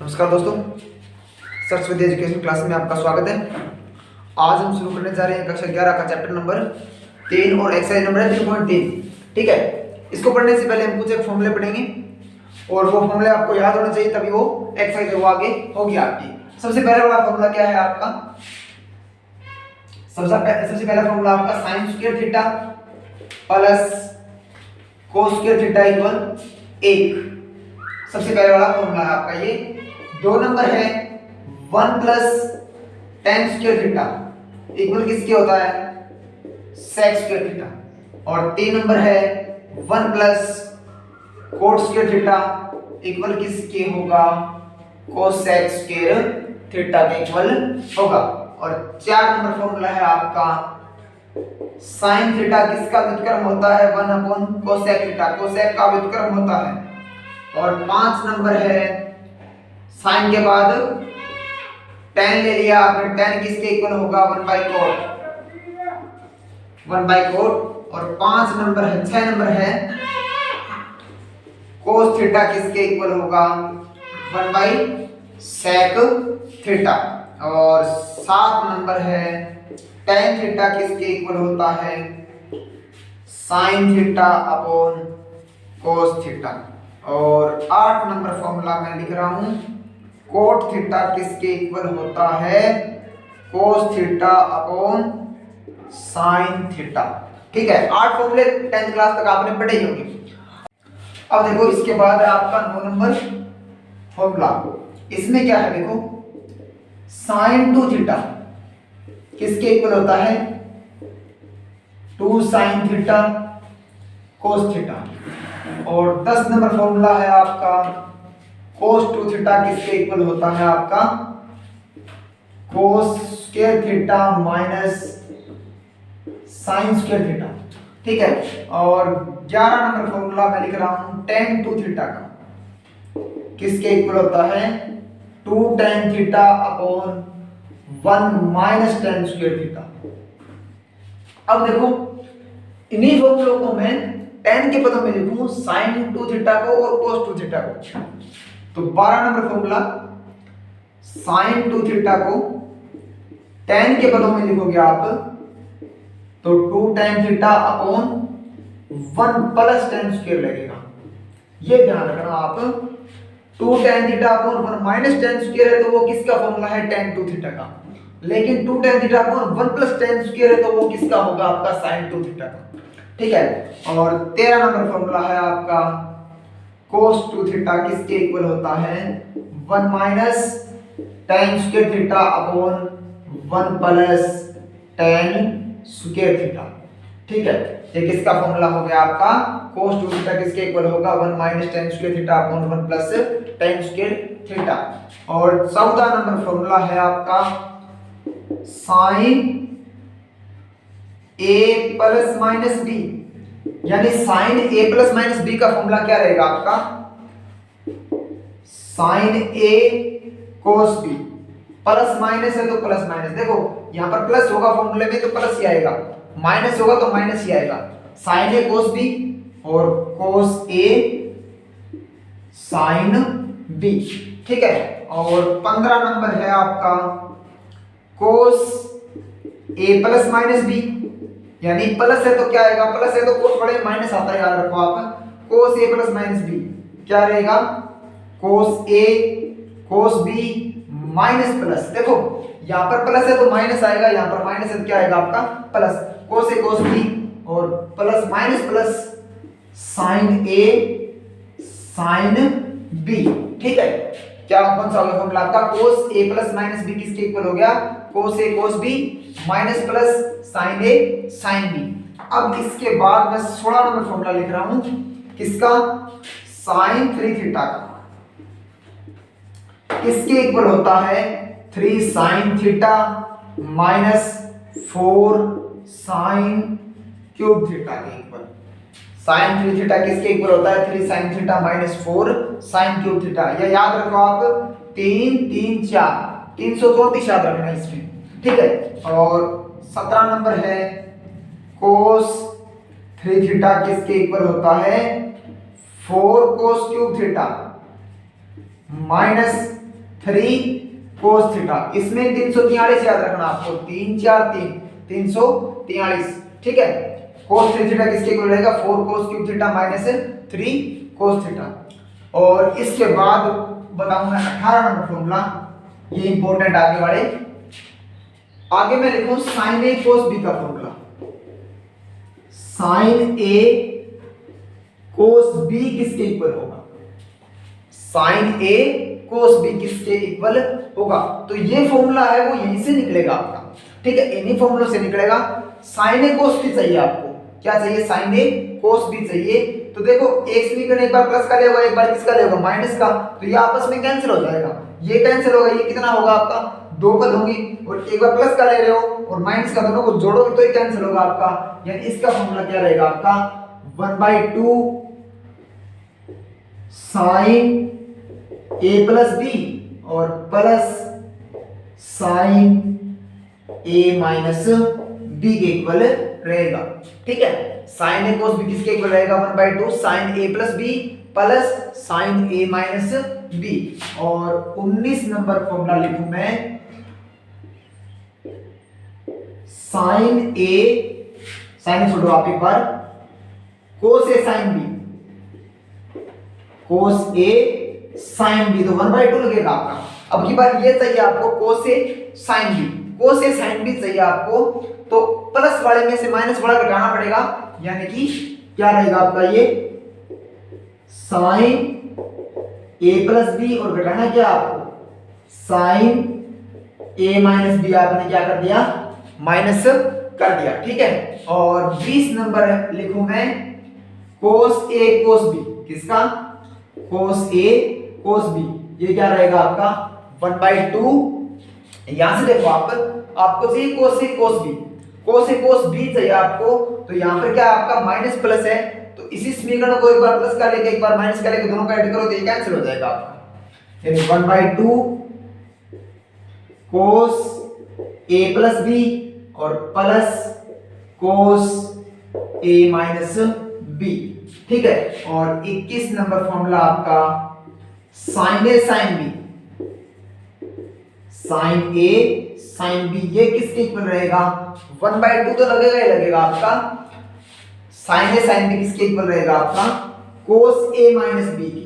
नमस्कार दोस्तों, Saraswati education class में आपका स्वागत है। आज हम शुरू करने जा रहे हैं कक्षा 11 का चैप्टर नंबर 3 और एक्सरसाइज नंबर है 3.3। ठीक है, इसको पढ़ने से पहले हम कुछ एक फॉर्मूले पढ़ेंगे और वो फॉर्मूले आपको याद होना चाहिए, तभी वो एक्सरसाइज वो आगे होगी आपकी। सबसे पहले वाला फॉर्मूला क्या है आपका? सबसे पहला फॉर्मूला आपका sin square theta plus cos square theta equal 1। सबसे पहले वाला फॉर्मूला है आपका ये। 2 नंबर है 1 plus tan square theta equal किसके होता है? sec square theta. और 3 नंबर है 1 plus cot square theta equal किसके होगा? cosec स्क्वायर थीटा के इक्वल होगा। और 4 नंबर फॉर्मूला है आपका sin थीटा किसका व्युत्क्रम होता है? 1 अपॉन cosec थीटा, cosec का व्युत्क्रम होता है। और 5 नंबर है sin के बाद tan ले लिया आपने, tan किसके इक्वल होगा? 1 बाई कोट। और 5 नंबर है 6 नंबर है cos थीटा किसके इक्वल होगा? 1 बाई sec थीटा। और 7 नंबर है tan थीटा किसके इक्वल होता है? sin theta upon cos theta. और 8 नंबर फॉर्मूला मैं लिख रहा हूं, कोट थीटा किसके इक्वल होता है? Cos theta upon sine theta. ठीक है, 8 फॉर्मूले 10th क्लास तक आपने पढ़े ही होंगे। अब देखो इसके बाद है आपका 9 नंबर फॉर्मूला। इसमें क्या है देखो, साइन 2 थीटा किसके इक्वल होता है? 2 साइन थीटा कोस थीटा। और 10 नंबर फॉर्मूला है आपका cos 2 थीटा किसके इक्वल होता है आपका? cos square theta minus sin square theta. ठीक है, और 11 नंबर फॉर्मूला मैं लिख रहा हूं tan 2 थीटा का किसके इक्वल होता है? 2 tan theta upon 1 minus tan square theta. अब देखो इन्हीं फॉर्मूलों को मैं tan के पदों में लिखूं, sin 2 थीटा को और cos 2 थीटा को। तो 12 नंबर फॉर्मूला sin 2 थीटा को tan के पदों में लिखोगे आप तो 2 tan theta upon 1 plus tan square लगेगा। ये ध्यान रखना आप, 2 tan theta upon 1 minus tan square है तो वो किसका फॉर्मूला है? tan 2 थीटा का। लेकिन 2 tan theta upon 1 plus tan square है तो वो किसका होगा? आपका sin 2 थीटा का। ठीक है, और 13 नंबर फॉर्मूला है आपका cos 2 थीटा किसके इक्वल होता है? 1 minus tan square theta upon 1 plus tan square theta. ठीक है, ये किसका फॉर्मूला हो गया आपका? cos 2 थीटा किसके इक्वल होगा? 1 minus tan square theta upon 1 plus tan square theta. और 14 नंबर फॉर्मूला है आपका sin a plus minus b, यानी sin a plus minus b का फॉर्मूला क्या रहेगा आपका? sin a cos b। Plus minus है तो प्लस माइनस, देखो यहां पर प्लस होगा फॉर्मूले में तो प्लस ही आएगा, माइनस होगा तो माइनस ही आएगा। sin a cos b और cos a sin b। ठीक है, और 15 नंबर है आपका cos a plus minus b, यानी प्लस है तो क्या आएगा? प्लस है तो कोस बड़े माइनस आता है, याद रखो आप। cos a plus minus b क्या रहेगा? cos a cos b minus plus. देखो यहां पर प्लस है तो माइनस आएगा, यहां पर माइनस है तो क्या आएगा आपका? Plus. cos a cos b और plus minus plus sin a sin b। ठीक है, क्या कौन सा हो गया फॉर्मूला आपका? cos a plus minus b किसके इक्वल हो गया? cos a cos b minus plus sin a sin b। अब इसके बाद मैं 16 नंबर फॉर्मूला लिख रहा हूं, किसका? sin 3 थीटा का किसके इक्वल होता है? 3 sin theta minus 4 sin cube theta के इक्वल। sin 3 थीटा किसके इक्वल होता है? 3 sin theta minus 4 sin cube theta. ये याद रखो आप, 3 3 4 334 याद रखना इसमें। ठीक है, और 17 नंबर है cos 3 थीटा किसके इक्वल होता है? 4 cos cube theta minus 3 cos theta. इसमें 343 याद रखना आपको, 3 4 3 343, ठीक है। कोस 3 थीटा किसके इक्वल रहेगा, 4 cos cube theta minus 3 cos theta. और इसके बाद बताऊंगा 18 नंबर फॉर्मूला, ये इंपॉर्टेंट आगे वाले। आगे मैं लिखूं साइन ए कोस बी का फॉर्मूला। साइन ए कोस बी किसके इक्वल होगा, साइन ए कोस बी किसके इक्वल होगा। तो ये फॉर्मूला है वो यहीं से निकलेगा आपका, ठीक है, इन्हीं फॉर्मूलों से निकलेगा। साइन ए कोस बी चाहिए आपको, क्या चाहिए, साइन ए कोस बी चाहिए। तो देखो एक समीकरण एक बार प्लस का लेगा, एक बार किसका लेगा, माइनस का, तो ये आपस में कैंसिल हो जाएगा, ये कैंसिल होगा, ये कितना होगा आपका, 2 पद होंगे, और एक बार प्लस का ले रहे हो और माइनस का, दोनों को जोड़ोगे तो ये कैंसिल होगा आपका। यानी इसका फॉर्मूला क्या रहेगा आपका, 1/2 साइन ए प्लस बी और plus sine A minus B के इक्वल रहेगा, ठीक है। साइन ए कोस बी किसके इक्वल रहेगा, 1/2 sign A plus B plus sine A minus B. और 19 नंबर फॉर्मूला लिखूं मैं, साइन ए, साइन छोड़ो आप एक बार, कोस ए साइन बी, कोस ए साइन बी, तो 1/2 लगेगा आपका। अब की बार ये चाहिए आपको कोस ए साइन बी, कोस ए साइन बी चाहिए आपको, तो प्लस वाले में से माइनस वाला घटाना पड़ेगा, यानी कि क्या रहेगा आपका ये साइन ए प्लस बी, और घटाना क्या आपको, साइन ए माइनस बी, आपने क्या कर दिया, माइनस कर दिया, ठीक है। और 20 नंबर लिखूं मैं, कोस ए कोस बी, किसका, कोस ए कोस बी, ये क्या रहेगा आपका 1/2। यहां से देखो आपको चाहिए कोस ए कोस बी, कोस ए कोस बी चाहिए आपको, तो यहां पर क्या आपका माइनस प्लस है, तो इसी समीकरण को एक बार प्लस का लेके एक बार माइनस का लेके दोनों का ऐड करो तो ये कैंसिल हो जाएगा आपका। यानी 1/2 कोस ए प्लस बी और plus cos A minus B, ठीक है। और 21 नंबर फॉर्मूला आपका sign A sine B, sign A sine B, ये किसके इक्वल रहेगा, 1/2 तो लगेगा ही लगेगा आपका। साइन ए साइन बी किसके इक्वल रहेगा आपका, कोस ए माइनस बी की,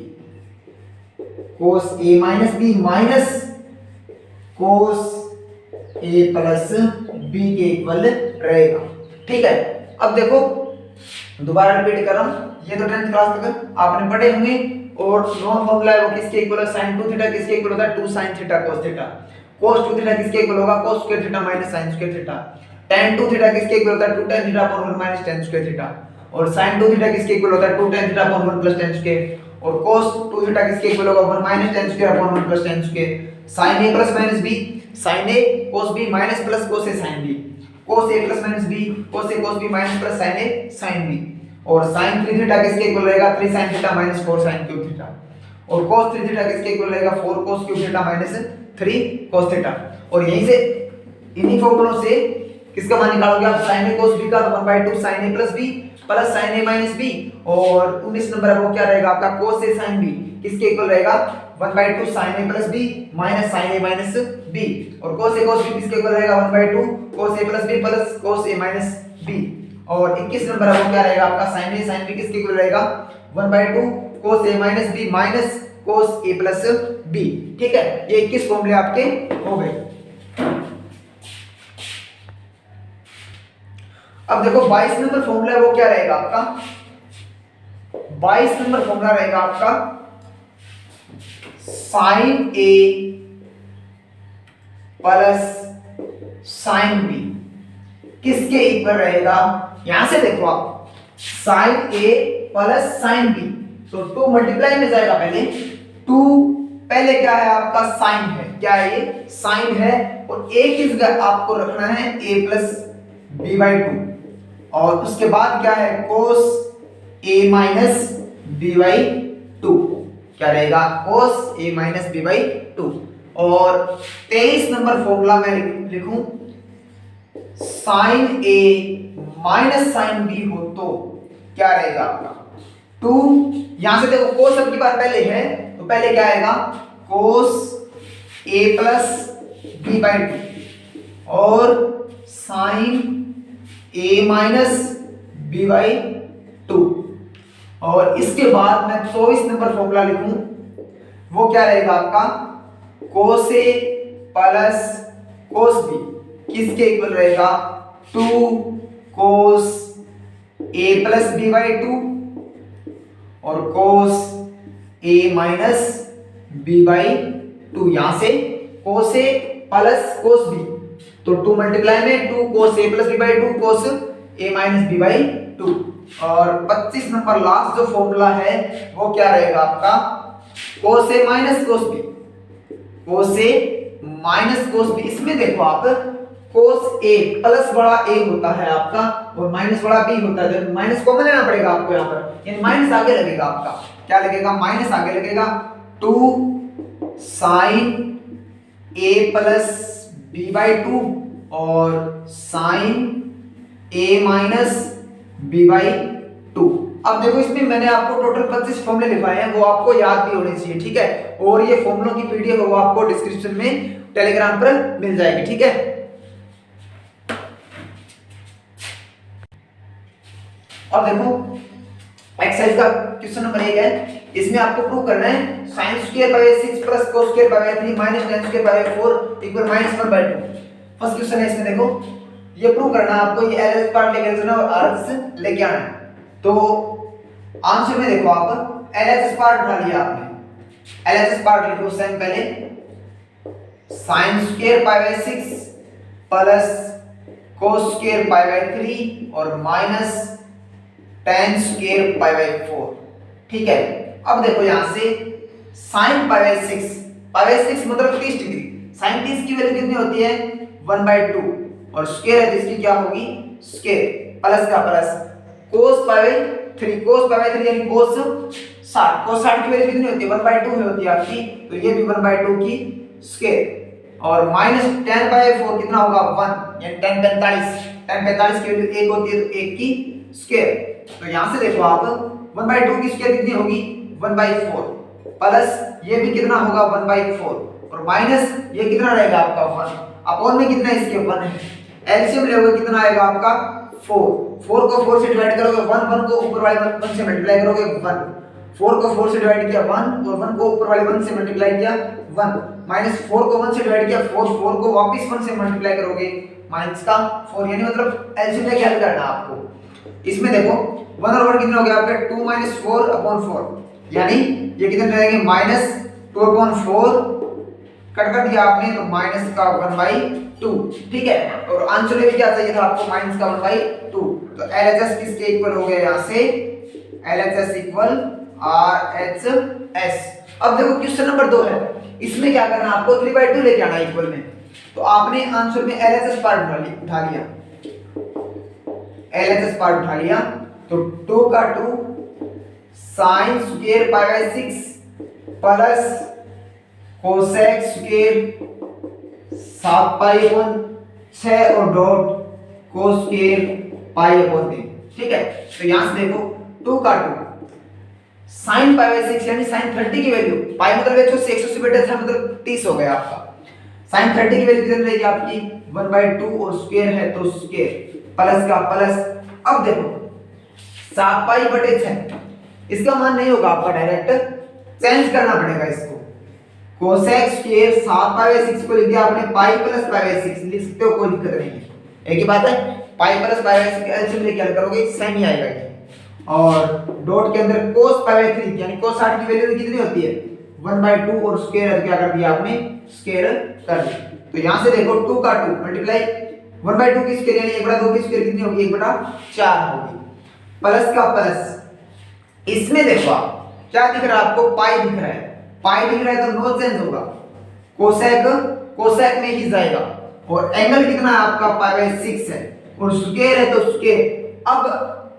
कोस A minus B minus cos A plus B के इक्वल रहेगा, ठीक है। अब देखो दोबारा रिपीट कर रहा हूं, ये तो 10th क्लास तक आपने पढ़े होंगे। और नॉन फॉर्मूला है वो किसके इक्वल है, sin 2 थीटा किसके इक्वल होता है, 2 sin theta cos theta. cos 2 theta किसके इक्वल होगा, cos square theta minus sin square theta. tan 2 theta किसके इक्वल होता है, 2 tan theta upon 1 minus tan square theta. और sin 2 थीटा किसके इक्वल होता है, 2 tan theta upon 1 plus tan square. और cos 2 थीटा किसके इक्वल होगा, 1 minus tan square upon 1 plus tan square. sin a plus minus b, sin a cos b minus plus cos a sin b, cos a plus minus b, cos a cos b minus plus sin a sin b। और sin 3 theta किसके equal रहेगा, 3 sin theta minus 4 sin cube theta. और cos 3 theta किसके equal रहेगा, 4 cos cube theta minus 3 cos theta. और यहीं से इन्हीं फॉर्मूलों से किसका मान निकालोगे आप, sin a cos b का, 1/2 sin a plus b plus sin a minus b। और 19 नंबर वो क्या रहेगा आपका, cos a sin b किसके इक्वल रहेगा, 1/2 sin a plus b minus sin a minus b। और cos a cos b किसके इक्वल रहेगा, 1/2 cos a plus b plus cos a minus b। और 21 नंबर वो क्या रहेगा आपका, sin a sin b किसके इक्वल रहेगा, 1/2 cos a minus b minus cos a plus b, ठीक है। ये 21 फॉर्मूले आपके हो गए। अब देखो 22 नंबर फॉर्मूला वो क्या रहेगा आपका, 22 नंबर फॉर्मूला रहेगा आपका sin a plus sin b किसके इक्वल रहेगा। यहां से देखो आप, sin a plus sin b, तो 2 मल्टीप्लाई में जाएगा पहले, 2 पहले क्या है आपका sin है, क्या है ये sin है। और एक किस आपको रखना है a प्लस b/2, और उसके बाद क्या है cos a माइनस b/2, क्या रहेगा cos a माइनस b/2। और 23 नंबर फॉर्मूला मैं लिखूं, sin a minus sin b हो तो क्या रहेगा आपका 2। यहां से देखो cos अब की बार पहले है, तो पहले क्या आएगा cos A plus B by two और sine A minus B by two. और इसके बाद मैं 24 नंबर फॉर्मूला लिखूं, वो क्या रहेगा आपका, कोस ए प्लस कोस बी किसके इक्वल रहेगा, 2 cos A plus B by two और कोस A minus B by to. यहां से कोस ए प्लस कोस बी, तो 2 मल्टीप्लाई में 2 cos A plus B by two cos A minus B by two. और 25 number last जो formula है वो क्या रहेगा आपका, कोस A minus cos B, cos A minus cos B. इसमें देखो आप कोस ए प्लस बड़ा ए होता है आपका और माइनस बड़ा बी होता है, तो माइनस कॉमन लेना पड़ेगा आपको यहाँ पर, यानी माइनस आगे लगेगा आपका, क्या लगेगा, माइनस आगे लगेगा। 2 sine A plus B by two और sine A minus B by two. अब देखो इसमें मैंने आपको टोटल 25 फॉर्मूले लिखवाए हैं, वो आपको याद भी होने चाहिए, ठीक है। और ये फॉर्मूलों की पीडीएफ वो आपको डिस्क्रिप्शन में टेलीग्राम पर मिल जाएगी, ठीक है। अब देखो एक्सरसाइज का क्वेश्चन नंबर 1 है, इसमें आपको प्रूव करना है sin square by 6 plus cos square by 3 minus tan square by 4 equal minus 1 by 2। First question है, इसमें देखो ये प्रूव करना है आपको, ये एलएच पार्ट लेके चलना और आरएच लेके आना है। तो आंसर में देखो आप एलएच पार्ट उठा लिया आपने, एलएच पार्ट लिखो सेम पहले, sin square by 6 plus cos square by 3 और माइनस tan स्क्वायर बाय 4, ठीक है। अब देखो यहां से sin बाय 6 मतलब 30 डिग्री, sin 30 की वैल्यू कितनी होती है 1/2 और स्क्वायर है जिसकी क्या होगी स्क्वायर, प्लस का प्लस, cos बाय 3 यानी cos 60 की वैल्यू कितनी होती है 1/2 में होती है आपकी, तो ये भी 1/2 की स्क्वायर और माइनस tan बाय 4 कितना होगा 1, यानी tan 45 की वैल्यू 1 होती है तो 1 की स्क्वायर। तो यहां से देखो आप 1/2 की स्क्वायर कितनी होगी 1/4 प्लस ये भी कितना होगा 1/4 और माइनस ये कितना रहेगा आपका 1 अपॉन में कितना इसके 1 है, एलसीएम लोगे कितना आएगा आपका 4 को 4 से डिवाइड करोगे 1 को ऊपर वाले 1 से मल्टीप्लाई करोगे 1, 4 को 4 से डिवाइड किया 1 और 1 को ऊपर वाले 1 से मल्टीप्लाई किया 1, माइनस 4 को 1 से डिवाइड किया 4 को वापस 1 से मल्टीप्लाई करोगे माइनस का 4, यानी मतलब एलसीएम लेके हल करना आपको। इसमें देखो 1 और 1 कितने हो गए आपके 2 - 4/4, यानी ये कितने रहेंगे -2/4, कट कर दिया आपने तो माइनस का 1/2, ठीक है। और आंसर में भी क्या चाहिए था आपको माइनस का 1/2, तो LHS किसके इक्वल हो गया यहां से LHS इक्वल RHS। अब देखो क्वेश्चन नंबर 2 है, इसमें क्या करना है आपको 3/2 लेके आना इक्वल में, तो आपने आंसर में LHS पार्ट उठा लिया, LHS पार्ट उठा लिया, तो 2 का 2 sin square by 6 plus cosec square 7π/6 और डॉट cos स्क्वायर π/3, ठीक है। तो यहां से देखो 2 का 2 sin π/6 यानी sin 30 की वैल्यू, पाई मतलब 180 बटे 6 मतलब 30 हो गया आपका, sin 30 की वैल्यू कितनी रहेगी आपकी 1/2 और स्क्वायर है तो स्क्वायर प्लस का प्लस। अब देखो 7π/6 इसका मान नहीं होगा आपका, डायरेक्ट चेंज करना पड़ेगा इसको, कोसेक स्क्वायर 7π/6 को लिख दिया आपने पाई प्लस π/6 लिख सकते हो, कोई दिक्कत नहीं है, एक ही बात है। पाई प्लस π/6 एलसीएम लेके क्या करोगे सेम ही आएगा ये, और डॉट के अंदर cos π/3 यानी cos 60 की वैल्यू कितनी होती है 1/2 और स्क्वायर क्या कर दिया आपने स्क्वायर कर दिया। तो यहां से देखो 2 का 2 मल्टीप्लाई 1/2 की स्क्वायर यानी 1/2 की स्क्वायर कितनी होगी 1/4 होगी, प्लस का प्लस। इसमें देखो आप क्या दिख रहा है आपको पाई दिख रहा है, पाई दिख रहा है तो नो चेंज होगा, कोसेक में ही जाएगा, और एंगल कितना है आपका π/6 है और स्क्वायर है तो स्क्वायर। अब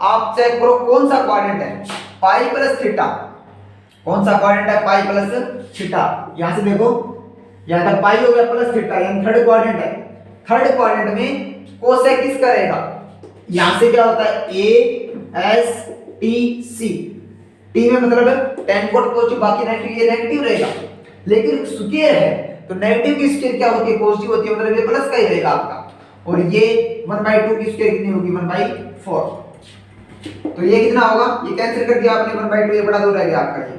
आप चेक करो कौन सा क्वाड्रेंट है पाई प्लस थीटा, कौन सा क्वाड्रेंट है पाई प्लस थीटा। यहां से देखो यहां तक पाई हो गया प्लस थीटा यानी थर्ड क्वाड्रेंट है, थर्ड क्वाड्रेंट में कोसेक किसका रहेगा, यहां से क्या होता है ASTC, टी में मतलब tan कोट पॉजिटिव बाकी नेगेटिव, ये नेगेटिव रहेगा, लेकिन स्क्वायर है तो नेगेटिव की स्क्वायर क्या होती है, पॉजिटिव होती है, मतलब ये प्लस का ही रहेगा आपका। और ये 1/2 की स्क्वायर कितनी होगी, 1/4। तो ये कितना होगा, ये कैंसिल कर दिया आपने 1/2, ये बड़ा 2 रह गया आपका। ये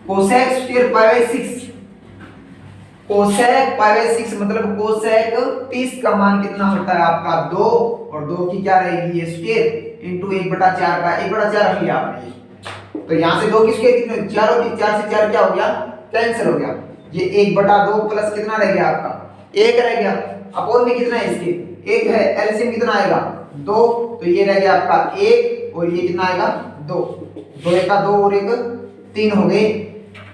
कोसेक स्क्वायर पाई 6, कोसेक पाई 6 मतलब कोसेक 30 का मान कितना होता है आपका 2, और 2 की क्या रहेगी ये स्क्वायर इनटू 1/4 का 1/4 रख लिया आपने। तो यहां से 2 की स्क्वायर कितनी 4 होती है, 4 से 4 क्या हो गया, कैंसिल हो गया। ये 1/2 प्लस कितना रह गया आपका 1 रह गया। अपोन में कितना है इसके 1 है, एलसीएम कितना आएगा 2, तो ये रह गया आपका 1 और ये कितना आएगा 2, 2 1 का 2 और 1 3 हो गए,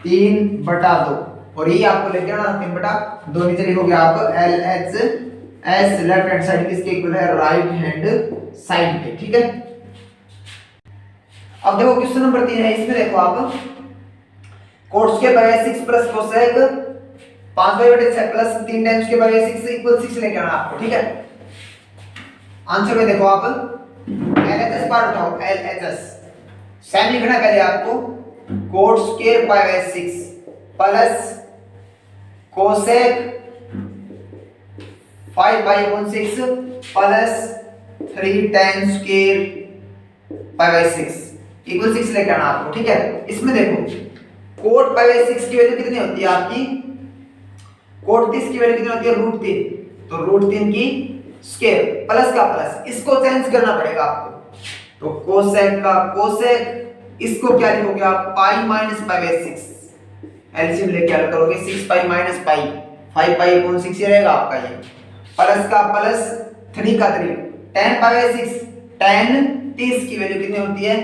3/2। और ये आपको लेके आना 3/2 नीचे लिखोगे आप LHS लेफ्ट हैंड साइड किसके इक्वल है, राइट हैंड साइड के। ठीक है, अब देखो क्वेश्चन नंबर 3 है, इसमें देखो आप coat square by 6 plus cosec 5/6 plus 3 times के बाय 6 इक्वल 6 लेके आना आपको। ठीक है, आंसर में देखो आप LHS पार्ट उठाओ, LHS साइन लिखना है पहले आपको, cot square by 6 plus cosec 5/6 plus 3 tan square π/6 equal 6 लेके आना आपको। ठीक है, इसमें देखो कोट π/6 की वैल्यू कितनी होती है आपकी, कोट 30 की वैल्यू कितनी होती है, √3, तो √3 की स्क्वायर प्लस का प्लस, इसको चेंज करना पड़ेगा आपको। तो कोसेक का कोसेक, इसको क्या लिखोगे आप π-π/6, एलसीएम लेके क्या करोगे 6π - π 5π/6 ही रहेगा आपका ये, प्लस का प्लस 3 का 3 tan π/6, tan 30 की वैल्यू कितनी होती है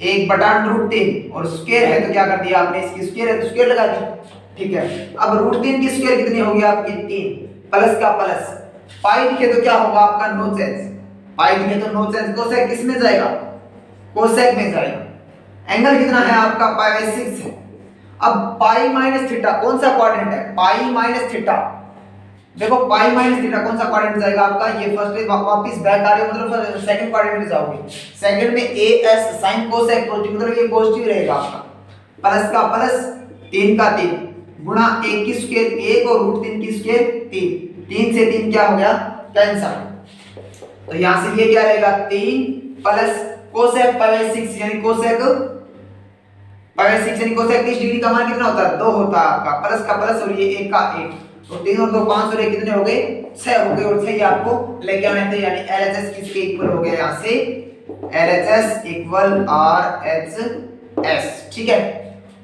1/√3 और स्क्वायर है तो क्या कर दिया आपने, इसकी स्क्वायर है तो स्क्वायर लगा दी। ठीक है, अब √3 की स्क्वायर कितनी होगी आपकी 3, प्लस का प्लस पाई लिखे तो क्या होगा आपका नो चेंज, पाई लिखे तो नो चेंज, कोसेक किस में जाएगा, कोसेक में जाएगा। एंगल कितना है आपका π/6 है। अब पाई माइनस थीटा कौन सा क्वाड्रेंट है, पाई माइनस थीटा, देखो पाई माइनस थीटा कौन सा क्वाड्रेंट जाएगा आपका, ये फर्स्ट वापस बैक आ रहे हो मतलब सेकंड क्वाड्रेंट में जाओगे, सेकंड में as sin कोसेक पॉजिटिव मतलब ये पॉजिटिव रहेगा आपका, प्लस का प्लस 3 का 3 गुणा 1 की स्क्वायर 1 और √3 की स्क्वायर 3, 3 से 3 क्या हो गया कैंसिल। तो यहां से ये क्या रहेगा 3 प्लस कोसेक π/6 यानी कोसेक π/6 यानी कोसेक 30 डिग्री का मान कितना होता है 2 होता है आपका, प्लस का प्लस और ये 1 का 1, तो 3 और 2 5 और 1 कितने हो गए 6 हो गए, और 6 आपको लेके आने थे, यानी LHS किसके इक्वल हो गया यहां से LHS इक्वल RHS। ठीक है,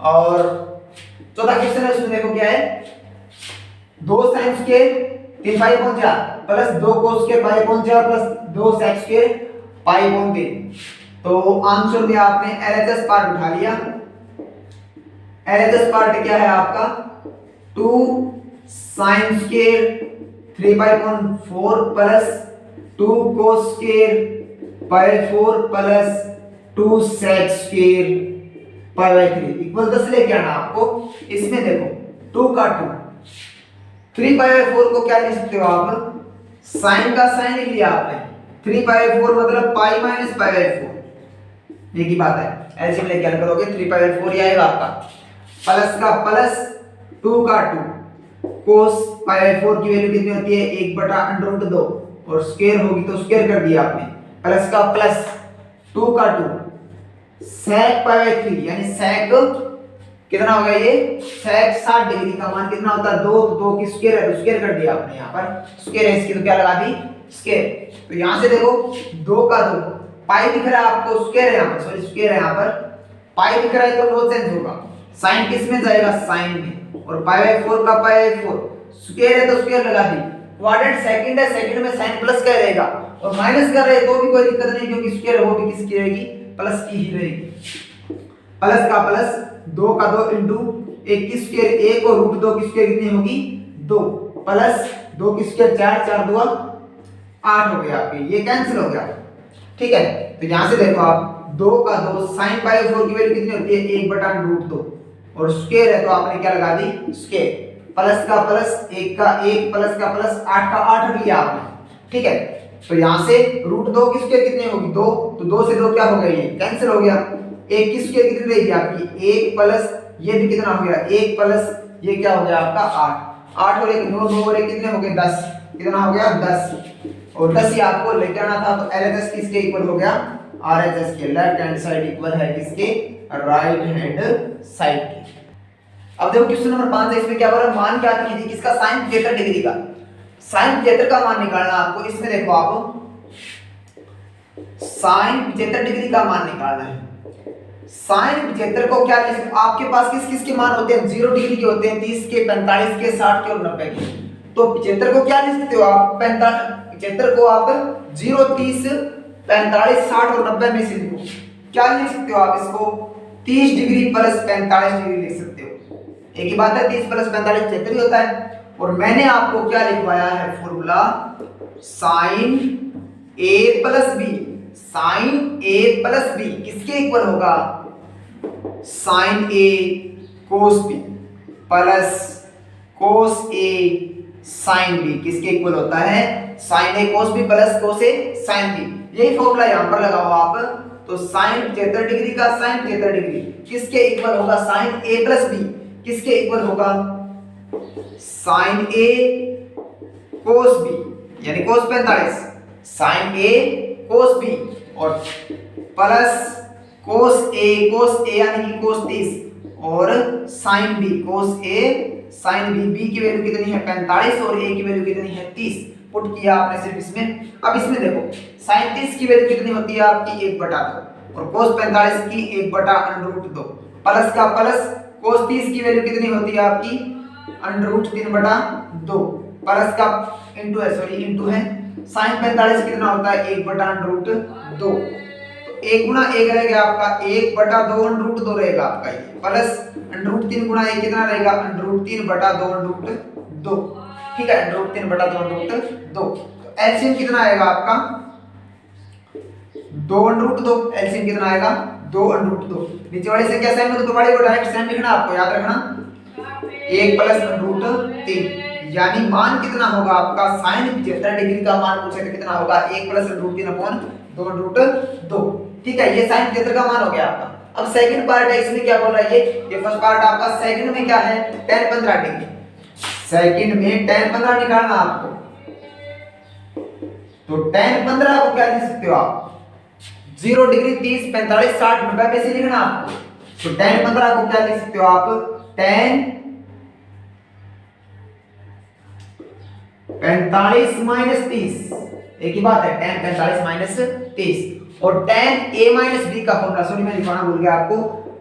और चौथा क्वेश्चन है, उसमें देखो क्या है 2 sin square 3π/4 plus 2 cos square π/4 plus 2 sec square π/3। तो आंसर में आपने LHS पार्ट उठा लिया, LHS पार्ट क्या है आपका 2 sin square 3π/4 plus 2 cos square π/4 plus 2 sec square π/3 equal 10 लेके आना आपको। इसमें देखो 2 का 2 3π/4 को क्या लिख सकते हो आप, साइन का साइन लिख लिया आपने, 3π/4 मतलब पाई माइनस π/4, ये की बात है, एलसीएम लेके क्या करोगे 3π/4 ही आएगा आपका, प्लस का प्लस 2 का 2 cos π/4 की वैल्यू कितनी होती है 1/√2 और स्क्वायर होगी तो स्क्वायर कर दिया आपने, प्लस का प्लस 2 का 2 sec π/3 यानी sec कितना होगा ये sec 60 डिग्री का मान कितना होता है 2, तो 2 की स्क्वायर है तो स्क्वायर कर दिया आपने, यहाँ पर स्क्वायर है इसकी तो क्या लगा दी स्क्वायर। तो यहाँ से देखो 2 का 2 पाई दिख रहा है आपको, स्क्वायर है यहाँ पर, सॉरी स्क्वायर है यहाँ पर, पाई दिख रहा है तो नो चेंज होगा, साइन किस में जाएगा साइन में, और π/4 का π/4 स्क्वायर है तो स्क्वायर लगा दी, क्वाड्रेंट सेकंड है, सेकंड में साइन प्लस का रहेगा और माइनस कर रहे तो भी कोई दिक्कत नहीं क्योंकि स्क्वायर वो भी किसकी रहेगी प्लस की ही रहेगी, प्लस का प्लस 2 का 2 इंटू 1 की स्क्वायर 1 और √2 की स्क्वायर कितनी होगी 2 प्लस 2 की स्क्वायर 4, 4 2 8 हो गया आपके, ये कैंसिल हो गया। ठीक है, तो यहां से देखो आप 2 का 2 sin π/4 की वैल्यू कितनी होती है 1/√2 और स्क्वायर है तो आपने क्या लगा दी स्क्वायर, प्लस का प्लस 1 का 1 प्लस का प्लस 8 का 8 लिया आपने। ठीक है, तो यहां से √2 की स्क्वायर कितनी होगी 2, तो 2 से 2 क्या हो गया ये कैंसिल हो गया, 1 की स्क्वायर कितनी रहेगी आपकी 1 प्लस ये भी कितना हो गया 1 प्लस ये क्या हो गया आपका 8, 8 और 1 9, 9 और 1 कितने हो गए 10, कितना हो गया 10, और 10 ही आपको लेके आना था। तो LHS किसके इक्वल हो गया RHS के, लेफ्ट हैंड साइड इक्वल है किसके राइट हैंड साइड के। अब देखो क्वेश्चन नंबर 5 है, इसमें क्या बोला मान ज्ञात कीजिए किसका sin 75 डिग्री का, sin 75 का मान निकालना आपको। इसमें देखो आप sin 75 डिग्री का मान निकालना है। sin 75 को क्या लिख सकते, आपके पास किस किस के मान होते हैं 0 डिग्री के होते हैं, 30 के 45 के 60 के और 90 के। तो 75 को क्या लिख सकते हो आप 75 को आप 0 30 45 60 और 90 में से लिखो, क्या लिख सकते हो आप इसको 30 डिग्री प्लस 45 डिग्री लिख सकते हो। एक ही बात है 30 प्लस 45 75 ही होता है। और मैंने आपको क्या लिखवाया है formula sin a plus b, sin a plus b किसके इक्वल होगा sin a cos b plus cos a sin b किसके इक्वल होता है sin a cos b plus cos a sin b। यही फॉर्मूला यहां पर लगाओ आप। तो sin 75 डिग्री का sin 75 डिग्री किसके इक्वल होगा sin a प्लस b किसके इक्वल होगा sin a cos b यानी cos 45 sin a cos b और प्लस cos a यानी कि cos 30 और sin b cos a sin b, b की वैल्यू कितनी है 45 और a की वैल्यू कितनी है 30 पुट किया आपने सिर्फ इसमें। अब इसमें देखो sin 30 की वैल्यू कितनी होती है आपकी 1/2 और cos 45 की 1/√2 प्लस का प्लस cos 30 की वैल्यू कितनी होती है आपकी √3/2 प्लस का इंटू है सॉरी इंटू है sin 45 कितना होता है 1/√2। तो 1 गुना 1 रहेगा आपका 1/2√2 रहेगा आपका ये प्लस √3 गुना 1 कितना रहेगा √3/2√2। ठीक है √3/2√2। तो एलसीएम कितना आएगा आपका 2√2। एलसीएम कितना आएगा 2√2। नीचे वाली संख्या सेम है तो बड़ी को डायरेक्ट सेम लिखना आपको याद रखना 1 प्लस √3 यानी मान कितना होगा आपका sin 75 डिग्री का मान पूछे तो कितना होगा 1 प्लस √3 अपॉन 2√2। ठीक है ये sin 75 का मान हो गया आपका। अब सेकंड पार्ट है इसमें क्या बोल रहा है ये फर्स्ट पार्ट आपका सेकंड में क्या है tan 15 डिग्री। सेकंड में tan 15 निकालना आपको। तो tan 15 को क्या लिख सकते हो आप 0 डिग्री 30 45 60 90 में से लिखना आपको। तो tan 15 को क्या लिख सकते हो आप tan 45 माइनस 30 एक ही बात है tan 45 माइनस 30 और tan a माइनस b का फॉर्मूला सॉरी मैं लिखवाना भूल गया आपको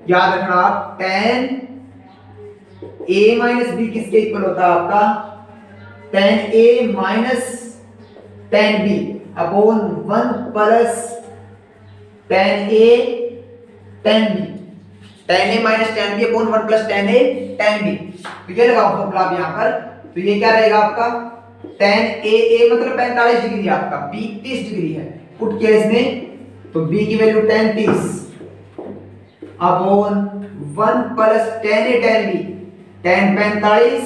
याद रखना आप tan a माइनस b किसके इक्वल होता है आपका tan a minus tan b upon 1 plus tan a tan b tan a minus tan b upon 1 plus tan a tan b। तो ये लगाओ फॉर्मूला आप यहां पर। तो ये क्या रहेगा आपका tan a मतलब 45 डिग्री है आपका b 30 डिग्री है पुट किया इसमें। तो b की value tan 30 upon 1 plus tan a tan b tan 45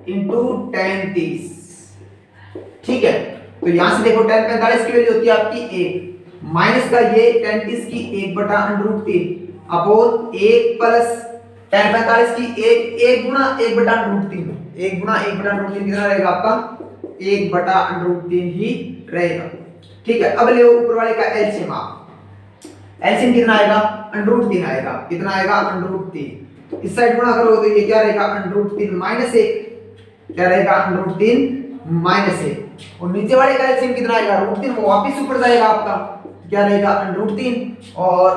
into tan 30। ठीक है तो यहां से देखो tan 45 की वैल्यू होती है आपकी 1 माइनस का ये tan 30 की 1/√3 अपॉन 1 प्लस tan 45 की 1 गुना 1/√3 1 गुना 1/√3 कितना रहेगा आपका 1/√3 ही रहेगा। ठीक है अब ले ऊपर वाले का एलसीएम आप एलसीएम कितना आएगा √3 आएगा कितना आएगा √3। इस साइड गुणा करोगे तो ये क्या रहेगा √3 माइनस 1 क्या रहेगा √3 माइनस 1 और नीचे वाले का एलसीएम कितना आएगा √3 वो वापस ऊपर जाएगा आपका क्या रहेगा √3 और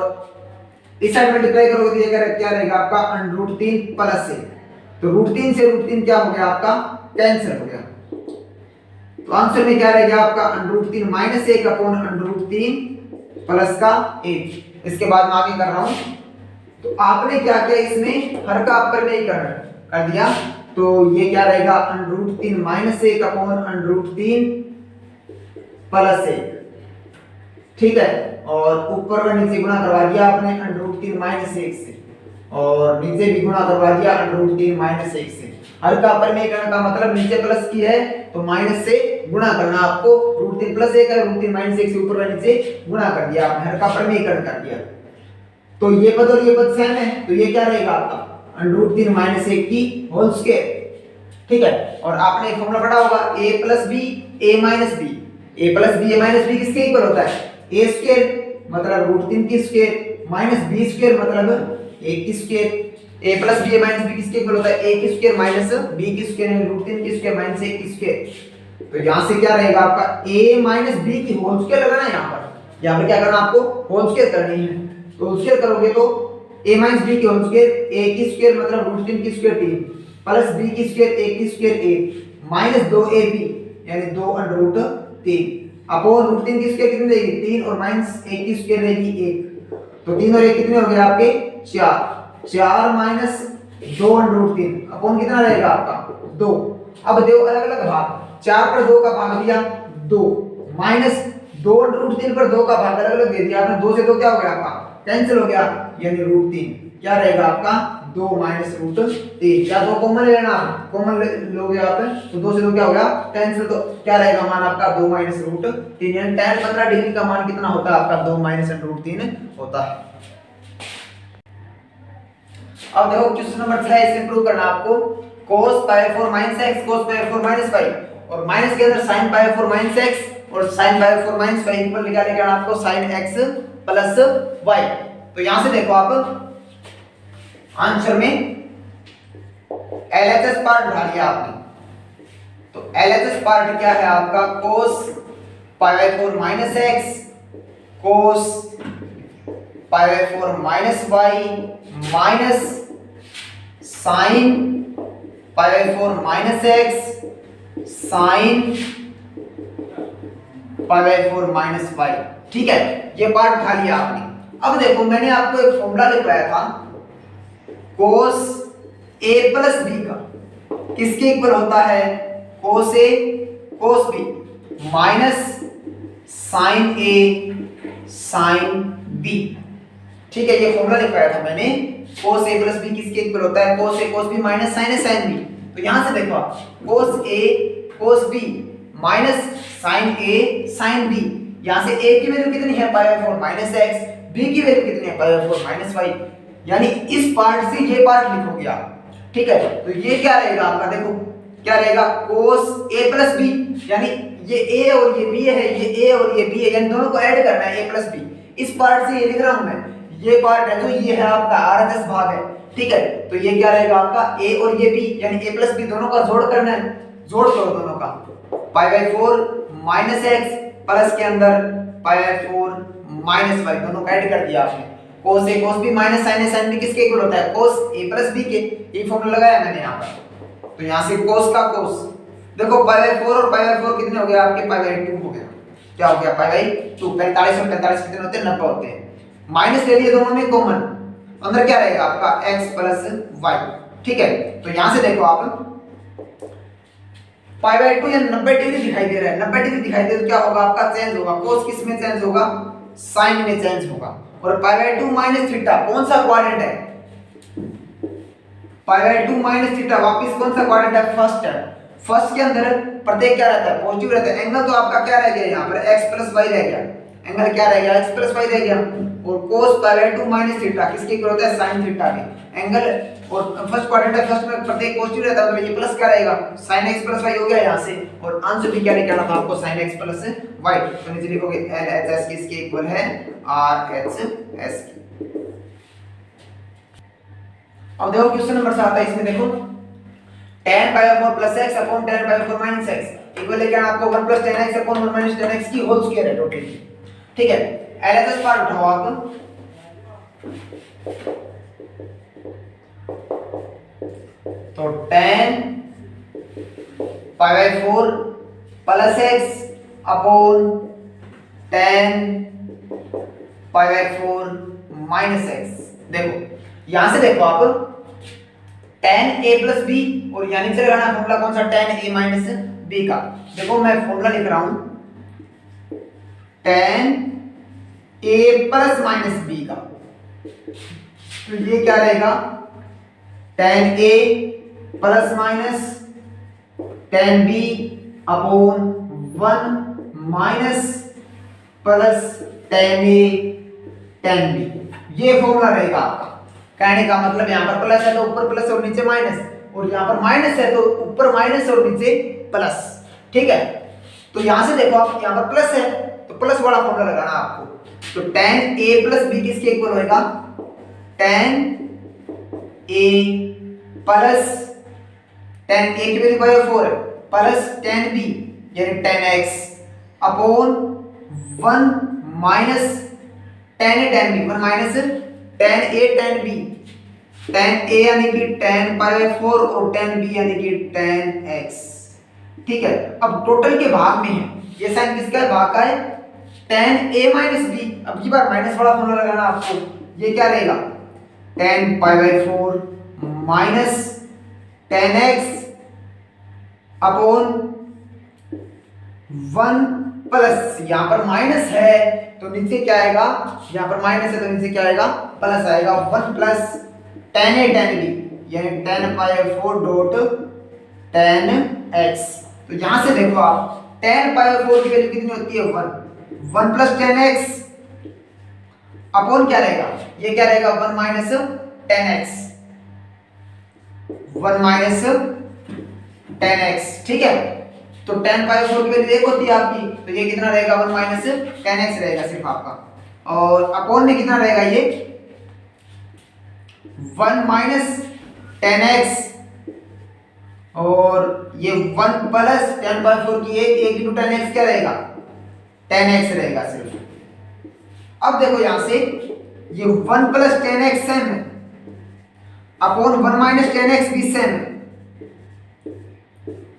इस साइड मल्टीप्लाई करोगे तो ये क्या रहेगा आपका √3 प्लस 1। तो √3 से √3 क्या हो गया आपका कैंसिल हो गया। तो आंसर में क्या रहेगा आपका √3 माइनस 1 अपॉन √3 प्लस का 1। इसके बाद मैं आगे कर रहा हूं। तो आपने क्या किया इसमें हर का अपर में ही कर दिया। तो ये क्या रहेगा √3 माइनस 1 अपॉन √3 प्लस 1। ठीक है और ऊपर में नीचे गुणा करवा दिया आपने √3 माइनस 1 से और नीचे भी गुणा करवा दिया √3 माइनस 1 से। हर का अपर में करने का मतलब नीचे प्लस की है तो माइनस से गुणा करना आपको √3 प्लस 1 है √3 माइनस 1 से ऊपर में नीचे गुणा कर दिया आपने हर का अपर में कर दिया। तो ये पद और ये पद सेम है तो ये क्या रहेगा आपका √3 माइनस 1 की होल स्क्वायर। ठीक है, और आपने एक फॉर्मूला पढ़ा होगा a plus B a minus B. a plus B a minus B किसके इक्वल होता है? a स्क्वायर मतलब √3 की स्क्वायर माइनस b स्क्वायर मतलब 1 की square. a plus B a minus B किसके इक्वल होता है? a की स्क्वायर माइनस b की स्क्वायर यानी √3 की स्क्वायर माइनस 1 की स्क्वायर। तो यहां से क्या रहेगा आपका a माइनस b की होल स्क्वायर लगाना है यहां पर क्या करना आपको? होल स्क्वायर करनी है। तो होल स्क्वायर करोगे तो a माइनस b की होल स्क्वायर a की स्क्वायर मतलब √3 की स्क्वायर 3 प्लस b की स्क्वायर a की स्क्वायर 1 माइनस 2ab यानी 2√3 अपॉन √3 की स्क्वायर कितनी रहेगी? 3 और माइनस 1 की स्क्वायर रहेगी 1। तो 3 और 1 कितने हो गए आपके? 4 माइनस 2√3 अपॉन कितना रहेगा आपका? 2। अब देखो अलग अलग भाग, 4 पर 2 का भाग दिया 2 माइनस 2√3 पर 2 का भाग अलग अलग दे दिया आपने। 2 से 2 क्या हो गया आपका? कैंसिल हो गया यानी √3 क्या रहेगा आपका? 2 माइनस √3। क्या 2 कॉमन ले लेना, कॉमन लोगे आप तो 2 से 2 क्या हो गया? कैंसिल। तो क्या रहेगा मान आपका? 2 माइनस √3 यानी tan 15 डिग्री का मान कितना होता है आपका? 2 माइनस √3 होता है। अब देखो क्वेश्चन नंबर 6 इसे प्रूव करना आपको। cos π4 - x cos π4 - y और माइनस के अंदर sin π4 - x और sin π4 - y इक्वल निकाल लेकर आपको sin x प्लस y। तो यहां से देखो आप आंसर में LHS पार्ट उठा लिया आपने। तो LHS पार्ट क्या है आपका? cos π4 - x cos π4 - y minus sin π4 - x sin π4 - y। ठीक है, ये पार्ट उठा लिया आपने। अब देखो मैंने आपको एक फॉर्मूला लिखवाया था cos a प्लस b का किसके इक्वल होता है? cos a cos b minus sin a sin b। ठीक है, ये फॉर्मूला लिखवाया था मैंने। cos a प्लस b किसके इक्वल होता है? cos a cos b minus sin a sin b। तो यहां से देखो cos a cos b minus sin a sin b। यहां से a की वैल्यू कितनी है? π4 माइनस x, b की वैल्यू कितनी है? π4 माइनस y। यानी इस पार्ट से ये पार्ट लिखोगे आप। ठीक है, तो ये क्या रहेगा आपका? देखो क्या रहेगा? cos a प्लस b यानी ये a और ये b है, ये a और ये b है, यानी दोनों को ऐड करना है a प्लस b। इस पार्ट से ये लिख रहा हूं मैं, ये पार्ट है तो ये है आपका RHS भाग है। ठीक है, तो ये क्या रहेगा आपका? a और ये b यानी a प्लस b दोनों का जोड़ करना है। जोड़ करो दोनों का। π4 माइनस x प्लस के अंदर π4 माइनस y दोनों का ऐड कर दिया आपने। cos a cos b minus sin a sin b किसके इक्वल होता है? cos a प्लस b के। ये फॉर्मूला लगाया मैंने यहाँ पर। तो यहाँ से cos का cos देखो π4 और π4 कितने हो गए आपके? π2 हो गया। क्या हो गया? π2 45 और 45 कितने होते हैं? 90 होते हैं। माइनस ले लिए दोनों में कॉमन, अंदर क्या रहेगा आपका? x plus y। ठीक है, तो यहां से देखो आप π2 या 90 डिग्री दिखाई दे रहा है। 90 डिग्री दिखाई दे तो क्या होगा आपका? चेंज होगा। cos किस में चेंज होगा? sin में चेंज होगा। और π2 माइनस थीटा कौन सा क्वाड्रेंट है? π2 माइनस थीटा वापस कौन सा क्वाड्रेंट है? फर्स्ट है। फर्स्ट के अंदर प्रत्येक क्या रहता है? पॉजिटिव रहता है। एंगल तो आपका क्या रह गया यहाँ पर? x प्लस y रह गया। एंगल क्या रह गया? x प्लस y रह गया। और cos π2 माइनस थीटा किसके इक्वल होता है? sin थीटा के। एंगल और फर्स्ट क्वाड्रेंट है, फर्स्ट में प्रत्येक पॉजिटिव रहता है, मतलब ये प्लस क्या रहेगा? sin x प्लस y हो गया यहाँ से। और आंसर भी क्या निकालना था आपको? sin x plus y। तो नीचे लिखोगे LHS किसके इक्वल है? RHS। अब देखो क्वेश्चन नंबर 7 है, इसमें देखो tan π4 plus x upon tan π4 minus x equal है क्या? आपको 1 plus tan x upon 1 minus tan x की होल स्क्वायर है टोटल। ठीक है, LHS पार्ट उठाओ आप। तो tan π4 plus x upon tan π4 minus x। देखो यहां से देखो आप tan a प्लस b और यानी से लगाना फॉर्मूला कौन सा? tan a माइनस b का। देखो मैं फॉर्मूला लिख रहा हूं tan a plus minus b का। तो ये क्या रहेगा? tan a plus minus tan b upon 1 minus plus tan a tan b। ये फॉर्मूला रहेगा आपका। कहने का मतलब यहाँ पर प्लस है तो ऊपर प्लस और नीचे माइनस, और यहाँ पर माइनस है तो ऊपर माइनस और नीचे प्लस। ठीक है, तो यहाँ से देखो आप, यहाँ पर प्लस है तो प्लस वाला फॉर्मूला लगाना आपको। तो tan a प्लस बी किसके इक्वल होएगा? tan a plus tan a की वैल्यू 4 है प्लस tan b यानी tan x upon 1 minus tan a tan b, 1 minus tan a tan b, tan a यानी कि tan पाई 4 और tan b यानी कि tan x। ठीक है, अब टोटल के भाग में है, ये साइन किसका है? भाग का है, tan a माइनस b। अब की बार माइनस वाला फॉर्मूला लगाना आपको, ये क्या रहेगा? tan पाई 4 minus tan x upon 1 plus, यहां पर माइनस है तो नीचे क्या आएगा? यहां पर माइनस है तो नीचे क्या आएगा? प्लस आएगा। 1 plus tan a tan b यानी tan पाई 4 डॉट tan x। तो यहां से देखो आप, tan पाई 4 की वैल्यू कितनी होती है? 1 प्लस tan x अपॉन क्या रहेगा? ये क्या रहेगा? 1 minus tan x, 1 minus tan x। ठीक है, तो tan पाई 4 की वैल्यू 1 होती है आपकी, तो ये कितना रहेगा? 1 माइनस tan x रहेगा सिर्फ आपका। और अपॉन में कितना रहेगा? ये 1 माइनस tan x और ये 1 प्लस tan पाई 4 की 1 इंटू tan x क्या रहेगा? tan x रहेगा सिर्फ। अब देखो यहां से, ये 1 प्लस tan x सेम है अपॉन 1 माइनस tan x भी सेम है,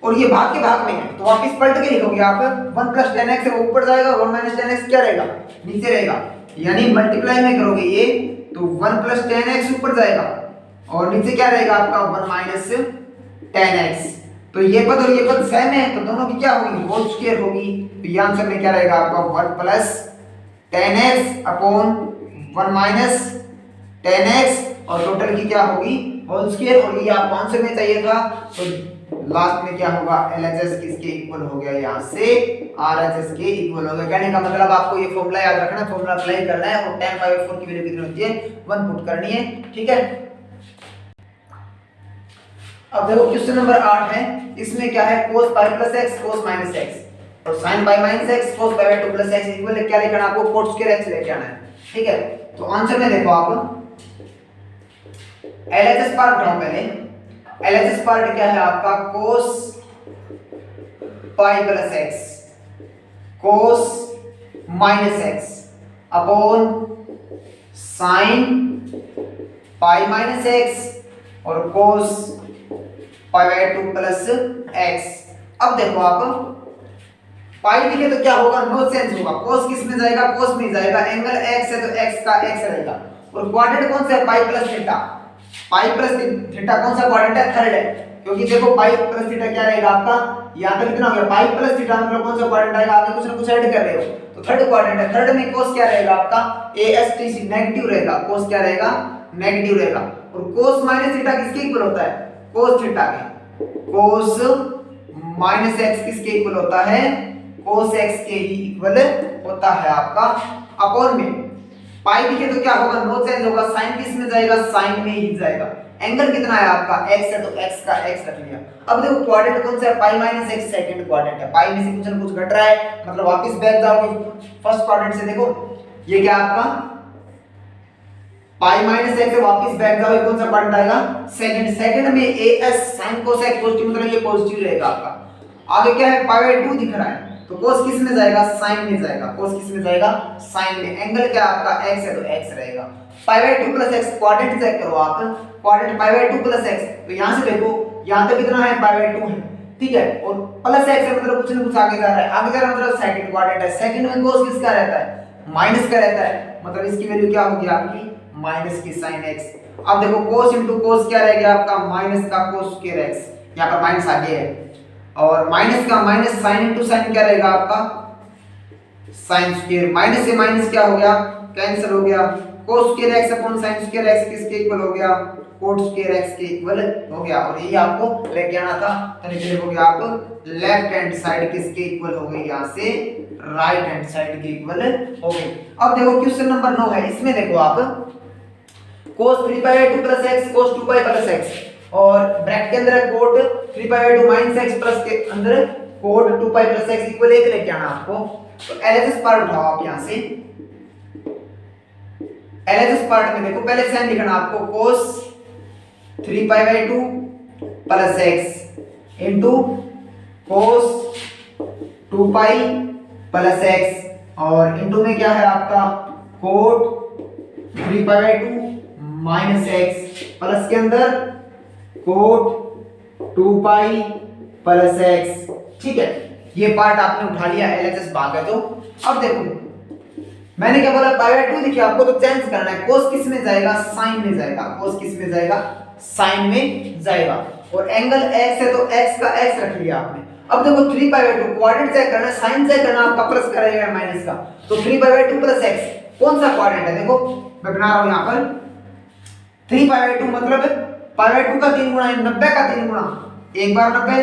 और ये भाग के भाग में है, तो वापिस पलट के लिखोगे आप, 1 प्लस tan x है वो ऊपर जाएगा, 1 माइनस tan x क्या रहेगा? नीचे रहेगा। यानी मल्टीप्लाई में करोगे ये तो 1 प्लस tan x ऊपर जाएगा और नीचे क्या रहेगा आपका? 1 माइनस tan x। तो ये पद और ये पद सेम है तो दोनों की क्या होगी? होल स्क्वायर होगी। तो ये आंसर में क्या रहेगा आपका? 1 plus tan x upon 1 minus tan x और टोटल की क्या होगी? Whole square. और ये आपको आंसर में चाहिए था, तो लास्ट में क्या होगा? LHS किसके इक्वल हो गया? यहाँ से RHS के इक्वल हो गया। कहने का मतलब आपको ये फॉर्मूला याद रखना है, फॉर्मूला अप्लाई करना है और tan पाई 4 की वैल्यू कितनी होती है? 1 पुट करनी है। ठीक है, अब देखो क्वेश्चन नंबर 8 है, इसमें क्या है? cos pi plus x cos minus x और sin pi minus x cos पाई 2 प्लस x इक्वल क्या लेकर आना? आपको cot स्क्वायर x लेके आना है। ठीक है, तो आंसर में देखो आप, LHS पार्ट उठाओ पहले। LHS पार्ट क्या है आपका? cos pi plus x cos minus x upon sin pi minus x और cos pi by 2 plus x। अब देखो आप, पाई लिखे तो क्या होगा? नो चेंज होगा, cos किस में जाएगा? cos में जाएगा। एंगल x है तो x का x रहेगा, और क्वाड्रेंट कौन सा है? Pi plus theta. Pi plus theta कौन सा क्वाड्रेंट है? थर्ड है, क्योंकि देखो पाई प्लस थीटा क्या रहेगा आपका? यहां पर कितना हो गया? पाई प्लस थीटा मतलब कौन सा क्वाड्रेंट आएगा? आगे कुछ ना कुछ ऐड कर रहे हो तो थर्ड क्वाड्रेंट है। थर्ड में cos क्या रहेगा आपका? ASTC नेगेटिव रहेगा। cos क्या रहेगा? नेगेटिव रहेगा। और cos माइनस थीटा किसके इक्वल होता है? cos थीटा के। cos माइनस x किसके इक्वल होता है? cos x के ही इक्वल होता है आपका। अपॉन में पाई लिखे तो क्या होगा? नो चेंज होगा। sin किस में जाएगा? sin में ही जाएगा। एंगल कितना है आपका? x है तो x का x रख लिया। अब देखो क्वाड्रेंट कौन सा है? Pi minus x second quadrant है। पाई में से कुछ ना कुछ घट रहा है, मतलब वापस बैक जाओगे फर्स्ट क्वाड्रेंट से। देखो ये क्या आपका? पाई माइनस x से वापस बैक जाओगे, कौन सा क्वाड्रेंट आएगा? सेकंड। सेकंड में as sin cos x positive मतलब ये पॉजिटिव रहेगा आपका। आगे क्या है? पाई बाय 2 दिख रहा है तो cos किस में जाएगा? sin में जाएगा। cos किस में जाएगा? sin में। एंगल क्या आपका? x है तो x रहेगा। Pi by 2 plus x quadrant check करो आप, quadrant pi by 2 plus x, तो यहां से देखो यहां तक कितना है? पाई बाय 2 है। ठीक है, और प्लस x है मतलब कुछ ना कुछ आगे जा रहा है। आगे जा रहा है मतलब सेकंड क्वाड्रेंट है। सेकंड में cos किसका रहता है? माइनस का रहता है, मतलब इसकी वैल्यू क्या होगी आपकी? माइनस की sin x। अब देखो cos इंटू cos क्या रहेगा आपका? माइनस का cos स्क्वायर x, यहाँ पर माइनस आगे है, और माइनस का माइनस sin इंटू sin क्या रहेगा आपका? sin square. माइनस से माइनस क्या हो गया? कैंसिल हो गया। cos square x upon sin square x किसके इक्वल हो गया? cot स्क्वायर x के इक्वल हो गया। और यही आपको लेके आना था, तो लिखोगे आप लेफ्ट हैंड साइड किसके इक्वल हो गई? यहाँ से राइट हैंड साइड के इक्वल हो गई। अब देखो क्वेश्चन नंबर 9 है, इसमें देखो आप cos 3π/2 plus x cos 2π plus x और ब्रैकेट के अंदर cot 3π/2 माइनस x प्लस के अंदर cot 2π प्लस x इक्वल 1 लेके आना आपको। तो एलएचएस पार्ट उठाओ आप यहां से। एलएचएस पार्ट में देखो पहले साइन लिखना आपको cos 3π/2 plus x into cos 2π plus x और इनटू में क्या है आपका cot 3π/2 माइनस x प्लस के अंदर cot 2π प्लस x। ठीक है, ये पार्ट आपने उठा लिया, एलएचएस भाग है। तो अब देखो मैंने क्या बोला π/2 देखिए आपको तो चेंज करना है, cos किस में जाएगा साइन में जाएगा, cos किस में जाएगा साइन में जाएगा और एंगल x है तो x का x रख लिया आपने। अब देखो 3π/2 क्वाड्रेंट चेक करना है, साइन चेक करना आपका प्लस का रहेगा माइनस का। तो 3π/2 प्लस x कौन सा क्वाड्रेंट है, देखो मैं बना रहा हूं यहां पर 3π/2 मतलब π/2 का 3 गुना है 90 का 3 गुना, एक बार 90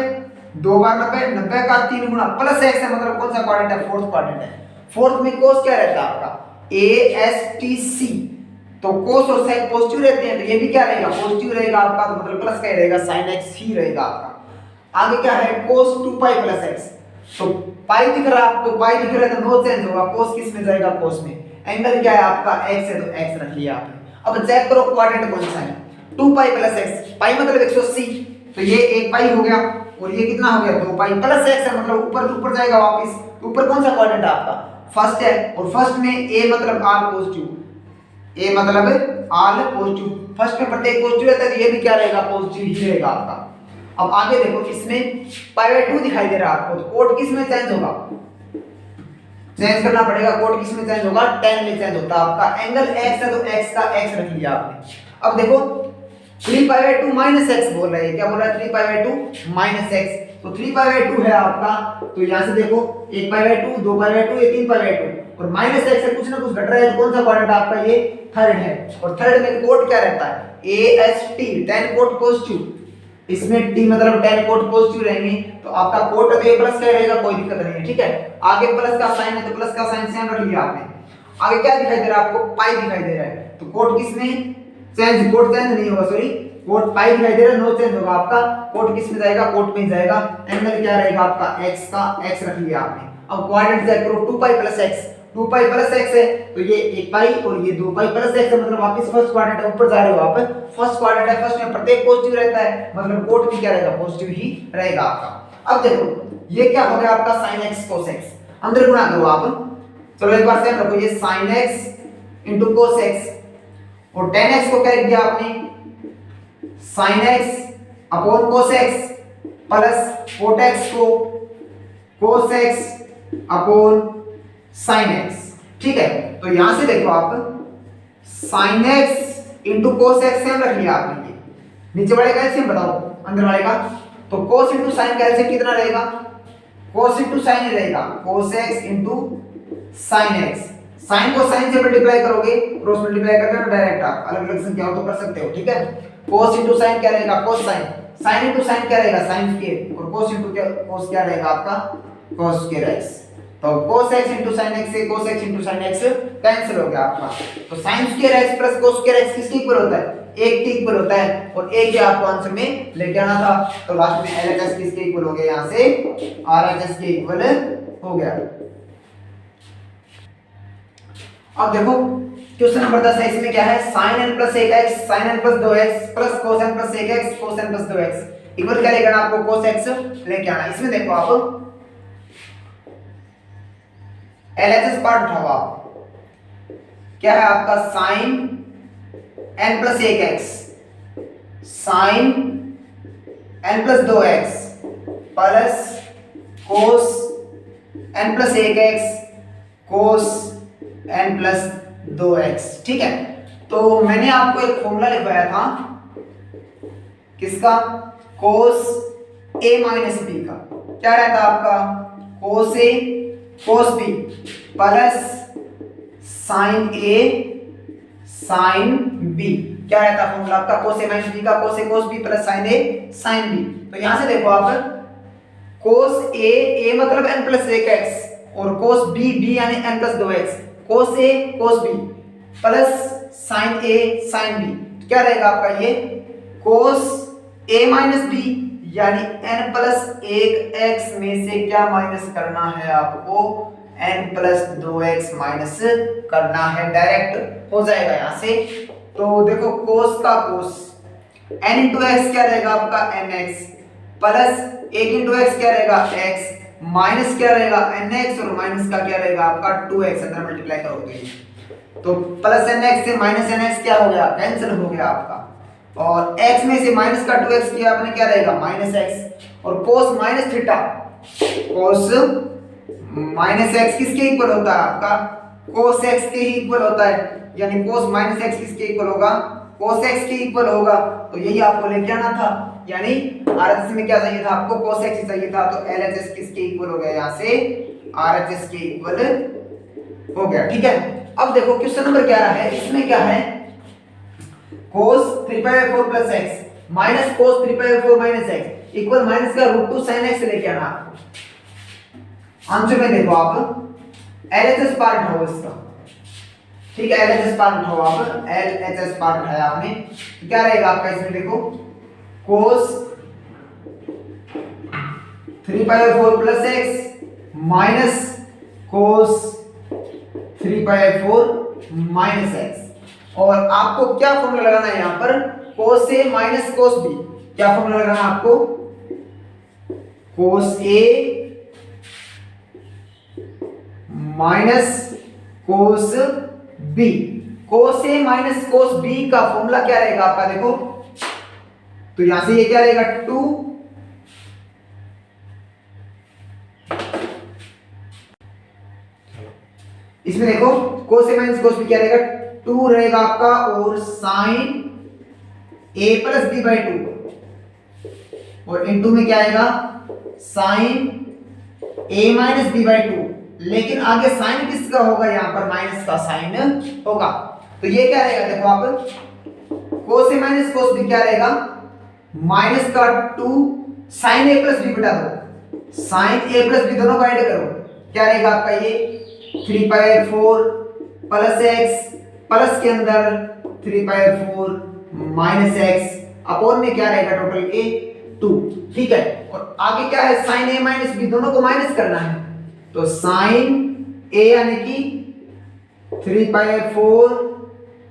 दो बार 90 90 का 3 गुना प्लस x है मतलब कौन सा क्वाड्रेंट है फोर्थ क्वाड्रेंट है। फोर्थ में cos क्या रहता है आपका ASTC, तो cos और sin पॉजिटिव रहते हैं तो ये भी क्या रहेगा पॉजिटिव रहेगा आपका, तो मतलब प्लस का ही रहेगा sin x ही रहेगा आपका। आगे क्या है cos 2π प्लस x, तो पाई दिख रहा है आपको, पाई दिख रहा है तो नो चेंज होगा, cos किस में जाएगा cos में। एंगल क्या है आपका x है तो x रख लिया आपने। अब चेक करो क्वाड्रेंट कौन सा है 2π प्लस x, पाई मतलब 180 तो ये 1 पाई हो गया और ये कितना हो गया 2 पाई प्लस x है मतलब ऊपर जाएगा वापस। तो ऊपर कौन सा क्वाड्रेंट है आपका फर्स्ट है और फर्स्ट में a मतलब ऑल पॉजिटिव, a मतलब ऑल पॉजिटिव, फर्स्ट में प्रत्येक पॉजिटिव रहता है तो ये भी क्या रहेगा पॉजिटिव ही रहेगा आपका। अब आगे देखो इसमें π/2 दिखाई दे रहा है आपको, तो कोट किस में चेंज होगा, चेंज करना पड़ेगा, कोट किस में चेंज होगा tan में चेंज होता है आपका। एंगल x है तो x का x रख लिया आपने। अब देखो 3π/2 माइनस x बोल रहा है, क्या बोल रहा है 3π/2 माइनस x, तो 3π/2 है आपका, तो यहां से देखो 1π/2 2π/2 ये 3π/2 और माइनस x से कुछ ना कुछ घट रहा है तो कौन सा क्वाड्रेंट आपका ये थर्ड है और थर्ड में कोट क्या रहता है AST tan कोट पॉजिटिव, इसमें t मतलब tan कोट पॉजिटिव रहेंगे तो आपका कोट तो ये प्लस का रहेगा, कोई दिक्कत नहीं है। ठीक है, आगे प्लस का साइन है तो प्लस का साइन सेम रख लिया आपने। आगे क्या दिखाई दे रहा है आपको पाई दिखाई दे रहा है, तो कोट किस में चेंज, कोट चेंज नहीं होगा सॉरी, कोट पाई दिखाई दे रहा है नो चेंज होगा आपका, कोट किस में जाएगा कोट में जाएगा। एंगल क्या रहेगा आपका x का x रख लिया आपने। अब क्वाड्रेंट चेक करो 2π प्लस x, 2π प्लस x है तो ये 1 पाई और ये 2π प्लस x है मतलब वापस फर्स्ट क्वाड्रेंट है, ऊपर जा रहे हो आप, फर्स्ट क्वाड्रेंट है, फर्स्ट में प्रत्येक पॉजिटिव रहता है मतलब कोट भी क्या रहेगा पॉजिटिव ही रहेगा आपका। अब देखो ये क्या हो गया आपका sin x cos x, अंदर गुणा करो आप, चलो एक बार सेम रखो, ये sin x cos x और tan x को क्या लिख दिया आपने sin x upon cos x plus cot x को cos x upon sin x। ठीक है, तो यहां से देखो आप sin x into cos x same रख लिया आपने, ये नीचे वाले का एलसीएम बताओ अंदर वाले का, तो cos इंटू sin का एलसीएम कितना रहेगा cos इंटू sin ही रहेगा, cos x into sin x। sin को sin से मल्टीप्लाई करोगे, क्रॉस मल्टीप्लाई करके ना डायरेक्ट आप अलग अलग संख्या हो तो कर सकते हो। ठीक है, cos इंटू sin क्या रहेगा cos sin, sin into sin क्या रहेगा sin स्क्वायर और cos इंटू cos क्या रहेगा आपका cos स्क्वायर x। तो cos x into sin x से cos x into sin x cancel हो गया आपका, तो sin square x plus cos square x किसके इक्वल होता है 1 के इक्वल होता है और 1 के आपको आंसर में लेके आना था, तो लास्ट में LHS किसके इक्वल हो गया, यहां से RHS के इक्वल हो गया। अब देखो क्वेश्चन नंबर 10 है, इसमें क्या है sin n plus 1x sin n plus 2x plus cos n plus 1x cos n plus 2x equal क्या लेके आना आपको cos x लेके आना। इसमें देखो आप LHS पार्ट उठाओ आप, क्या है आपका sin n plus 1x sin n plus 2x plus cos n plus 1x cos n plus 2x। ठीक है, तो मैंने आपको एक फॉर्मूला लिखवाया था किसका cos a माइनस b का, क्या रहता आपका cos a cos b plus sin a sin b, क्या रहता फॉर्मूला आपका cos a माइनस b का cos a cos b plus sin a sin b। तो यहां से देखो आप cos a मतलब n प्लस 1x और cos b b यानी n plus 2x, cos a cos b plus sine A sine B, तो क्या रहेगा आपका ये कोस ए माइनस बी, यानी n प्लस 1x में से क्या माइनस करना है आपको, n प्लस 2x माइनस करना है, डायरेक्ट हो जाएगा यहां से। तो देखो कोस का कोस n इंटू एक्स क्या रहेगा आपका nx, प्लस 1 इंटू एक्स क्या रहेगा x, माइनस क्या रहेगा nx, और माइनस का क्या रहेगा आपका 2x, अंदर मल्टीप्लाई करोगे तो प्लस nx से माइनस nx क्या हो गया, कैंसिल हो गया आपका, और x में से माइनस का 2x किया आपने, क्या रहेगा माइनस x, और कोस माइनस थीटा, कोस माइनस x किसके इक्वल होता है आपका, कोस x के ही इक्वल होता है, यानी कोस माइनस x किसके इक्वल होगा, कोस x के इक्वल होगा। तो यही आपको लेके आना था, यानी RHS में क्या चाहिए था आपको, कोस x चाहिए था, तो LHS किसके इक्वल हो गया, यहाँ से RHS के इक्वल हो गया। ठीक है, अब देखो क्वेश्चन नंबर 11 है, इसमें क्या है, cos 3/4 plus x minus cos 3/4 minus x equal minus का √2 sin x लेके आना आपको। आंसर में देखो आप LHS पार्ट उठाओ इसका, ठीक है, LHS पार्ट उठाओ आप, LHS पार्ट उठाया आपने, क्या रहेगा आपका इसमें देखो, cos 3/4 plus x minus cos 3/4 minus x, और आपको क्या फॉर्मूला लगाना है यहाँ पर, cos a minus cos b, क्या फॉर्मूला लगाना है आपको, cos a minus cos b, cos a minus cos b का फॉर्मूला क्या रहेगा आपका देखो, तो यहां से ये क्या रहेगा 2 इसमें देखो cos a minus cos b क्या रहेगा 2 रहेगा आपका, और sine a plus b by 2, और इनटू में क्या आएगा sine a minus b by 2, लेकिन आगे साइन किसका होगा, यहां पर माइनस का साइन होगा, तो ये क्या रहेगा देखो आप, cos a minus cos b क्या रहेगा, माइनस का 2 साइन a प्लस b बटा 2, साइन a प्लस b दोनों को ऐड करो, क्या रहेगा आपका ये 3/4 प्लस x प्लस के अंदर 3/4 माइनस x, अपॉन में क्या रहेगा टोटल के 2, ठीक है, और आगे क्या है साइन a माइनस b दोनों को माइनस करना है, तो साइन a यानी कि 3/4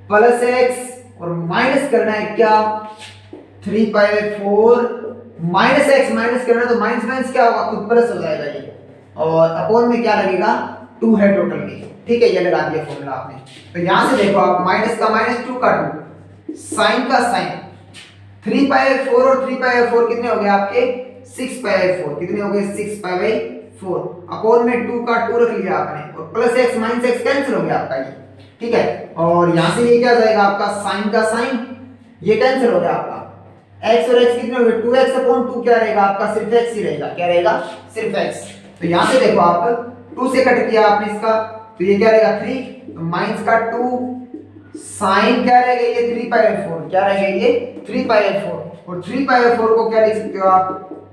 प्लस x, और माइनस करना है क्या 3/4 माइनस x, माइनस करना है तो माइनस माइनस क्या होगा, खुद प्लस हो जाएगा ये, और अपॉन में क्या लगेगा 2 है टोटल में, ठीक है, ये लगा दिया फॉर्मूला आपने। तो यहां से देखो आप माइनस का माइनस 2 का 2, साइन का साइन 3/4 और 3/4 कितने हो गए आपके 6/4, कितने हो गए 6/4, अपॉन में 2 का 2 रख लिया आपने, और plus x minus x cancel हो गया आपका ये, ठीक है, और यहां से ये क्या जाएगा आपका साइन का साइन, ये कैंसिल हो गया आपका, x और x कितने हो गए 2x अपॉन 2 क्या रहेगा आपका, सिर्फ x ही रहेगा, क्या रहेगा सिर्फ x। तो यहां से देखो आप 2 से कट किया आपने इसका, तो ये क्या रहेगा 3, तो माइनस का 2 साइन क्या रहेगा ये 3/4, क्या रहेगा ये 3/4, और 3/4 को क्या लिख सकते हो आप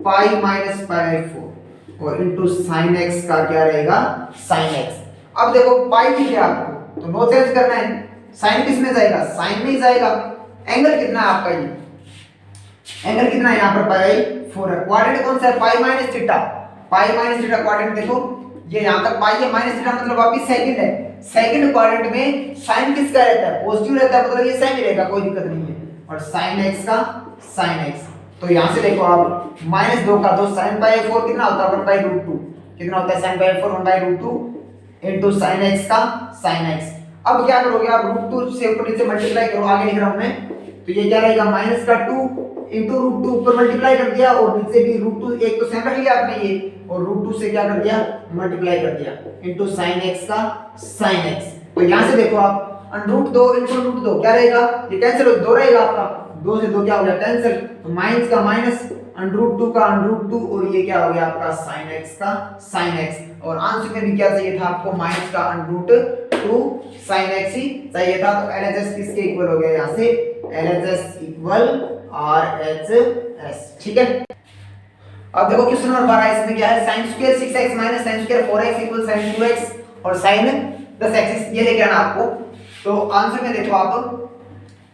पाई माइनस π/4, और इनटू sin x का क्या रहेगा sin x। अब देखो पाई दिख गया आपको, तो नो चेंज करना है, साइन किस में जाएगा, साइन में ही जाएगा। एंगल कितना है आपका, ये एंगल कितना है यहाँ पर π/4 है, क्वाड्रेंट कौन सा है pi minus theta, pi minus theta quadrant देखो, ये यहां तक पाई है, माइनस थीटा मतलब वापस सेकंड है, सेकंड क्वाड्रेंट में साइन किसका रहता है पॉजिटिव रहता है, मतलब ये साइन ही रहेगा, कोई दिक्कत नहीं है, और sin x का sin x, तो यहां से देखो आप -2 का 2 sin π/4 कितना होता है 1/√2, कितना होता है sin π/4 1/√2 इनटू sin x का sin x। अब क्या करोगे आप √2 से ऊपर नीचे मल्टीप्लाई करो, आगे लिख रहा हूं मैं, तो ये क्या रहेगा माइनस का 2 इनटू √2 ऊपर मल्टीप्लाई कर दिया, और नीचे भी √2 एक तो सेम रख लिया आपने ये, और √2 से क्या कर दिया मल्टीप्लाई कर दिया इनटू sin x का sin x। तो यहां से देखो आप √2 इनटू √2 क्या रहेगा, ये कैंसिल हो 2 रहेगा आपका, 2 से 2 क्या हो गया कैंसिल, तो माइनस का माइनस √2 का √2, और ये क्या हो गया आपका sin x का sin x, और आंसर में भी क्या चाहिए था आपको माइनस का √2 sin x ही चाहिए था। तो LHS किसके इक्वल हो गया, यहाँ से LHS इक्वल RHS, ठीक है। अब देखो क्वेश्चन नंबर 12, इसमें क्या है sin square 6x minus sin square 4x equal sin 2x और sin 10x, ये लेके आना आपको। तो आंसर में देखो आप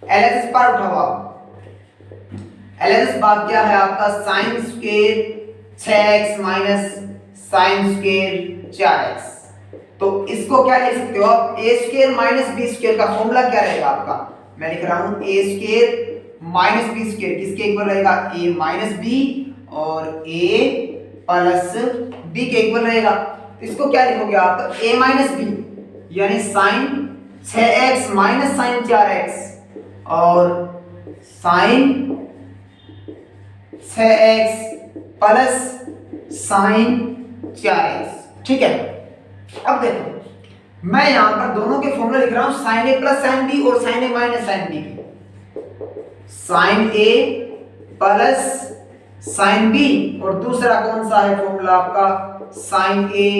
LHS पार उठाओ आप। LHS भाग क्या है आपका sine square 6x minus sine square 4x। तो इसको क्या लिख सकते हो आप, A square minus B square का फॉर्मूला क्या रहेगा आपका, मैं लिख रहा हूं A square minus B square किसके इक्वल रहेगा, ए माइनस बी और ए प्लस बी के इक्वल रहेगा। तो इसको क्या लिखोगे आप, ए माइनस बी यानी sine 6x minus sine 4x और sign 6x plus sign 4x। ठीक है, अब देखो मैं यहां पर दोनों के फॉर्मूला लिख रहा हूं, sign A plus sine B और sine A minus sine B की। Sign A plus sine B और दूसरा कौन सा है फॉर्मूला आपका, sign A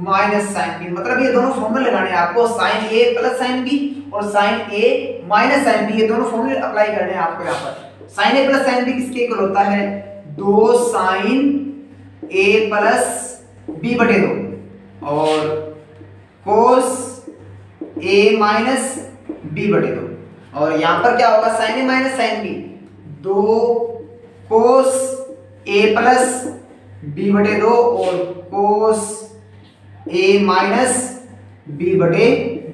minus sine B. मतलब ये दोनों फॉर्मूले लगाने हैं आपको, sign A plus sine B और sine A minus sine B, ये दोनों फॉर्मूले अप्लाई करने हैं आपको। यहाँ पर sign A plus sine B किसके इक्वल होता है, 2 साइन ए प्लस बी बटे 2 और कोस ए माइनस बी बटे 2। और यहां पर क्या होगा, sign A minus sine B 2 cos A plus B बटे 2 और कोस ए माइनस बी बटे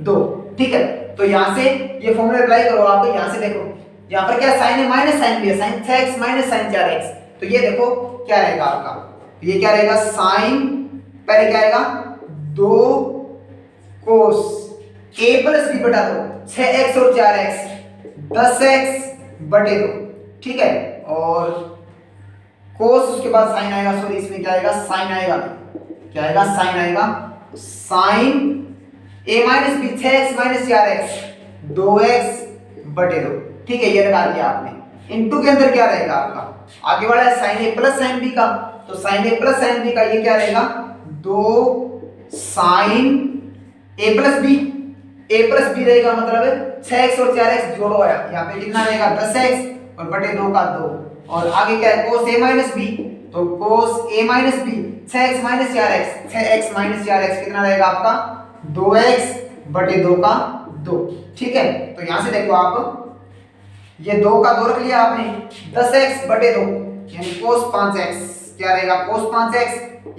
2। ठीक है, तो यहां से ये फॉर्मूला अप्लाई करो आप। यहां से देखो यहां पर क्या sine A minus sine B है, sine 6x minus sine 4x। तो ये देखो क्या रहेगा आपका, ये क्या रहेगा, साइन पहले क्या रहेगा 2 कोस a प्लस बी बटा 2 6x और 4x 10x बटे 2। ठीक है, और कोस उसके बाद साइन आएगा, सॉरी इसमें क्या आएगा, साइन आएगा, क्या आएगा, साइन आएगा, sine a minus B 6x minus 4x 2x बटे 2। ठीक है, ये लगा दिया आपने। इनटू के अंदर क्या रहेगा आपका, आगे वाला है sign A plus sine B का, तो sign A plus sine B का ये क्या रहेगा, 2 साइन ए प्लस बी रहेगा, मतलब 6x और 4x जोड़ो आया, यहाँ पे कितना रहेगा 10x और बटे 2 का 2। और आगे क्या है, कोस ए माइनस बी, तो cos A minus B 6x minus 4x 6x minus 4x कितना रहेगा आपका 2x बटे 2 का 2। ठीक है, तो यहाँ से देखो आप ये 2 का 2 रख लिया आपने, 10x बटे 2 यानी कोस 5x क्या रहेगा, कोस 5x,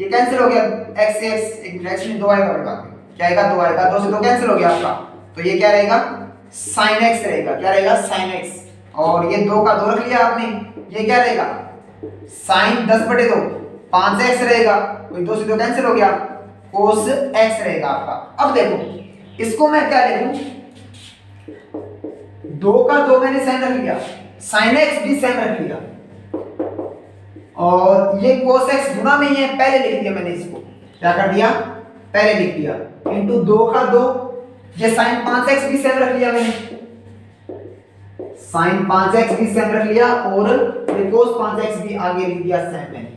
ये कैंसिल हो गया, x से x एक x में 2 आएगा, क्या आएगा 2 आएगा, 2 से 2 कैंसिल हो गया आपका, तो ये क्या रहेगा sin x रहेगा, क्या रहेगा sin x। और ये 2 का 2 रख लिया आपने, ये क्या रहेगा sin 10 बटे 2 5x रहेगा, कोई 2 से 2 कैंसिल हो गया, cos x रहेगा आपका। अब देखो इसको मैं क्या लिखूं, 2 का 2 मैंने sin रख लिया, sin x भी sin रख लिया और ये cos x गुना में ही है, पहले लिख दिया मैंने, इसको क्या कर दिया पहले लिख दिया, इंटू 2 का 2, ये sin 5x भी सेम रख लिया मैंने, sin 5x भी सेम रख लिया और ये cos 5x भी आगे लिख दिया सेम मैंने।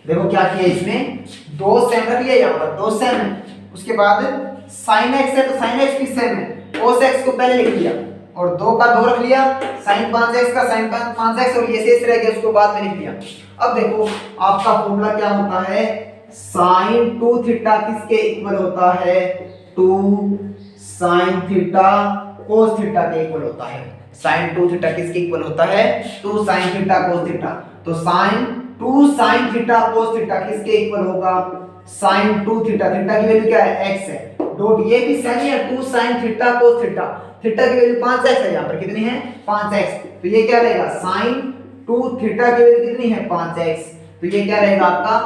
देखो क्या किया इसमें, 2 सेम रख लिया, यहाँ पर 2 सेम है, उसके बाद sin x है तो sin x भी सेम है, cos x को पहले लिख लिया और 2 का 2 रख लिया, sin 5x का sin 5x और ये शेष रह गया उसको बाद में लिख लिया। अब देखो आपका फॉर्मूला क्या होता है, sin 2 थीटा किसके इक्वल होता है, 2 sin थीटा cos थीटा के इक्वल होता है। sin 2 थीटा किसके इक्वल होता है, 2 sin थीटा cos थीटा। तो sin 2 sin theta cos theta किसके इक्वल होगा, sin 2 थीटा, थीटा की वैल्यू क्या है x है, डॉट ये भी सेम है 2 sin theta cos theta, theta की वैल्यू 5x है, यहाँ पर कितनी है 5x, तो ये क्या रहेगा sin 2 थीटा की वैल्यू कितनी है 5x, तो ये क्या रहेगा आपका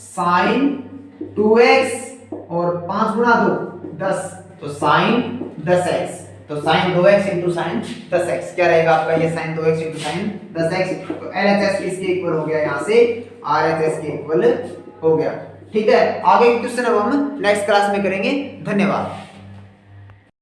sin 2x और 5 गुना 2 10, तो sin 10x, तो sin 2x into sin 10x क्या रहेगा आपका, ये sin 2x into sin 10x। तो LHS इसके इक्वल हो गया, यहाँ से RHS के इक्वल हो गया। ठीक है, आगे के क्वेश्चन अब हम नेक्स्ट क्लास में करेंगे। धन्यवाद।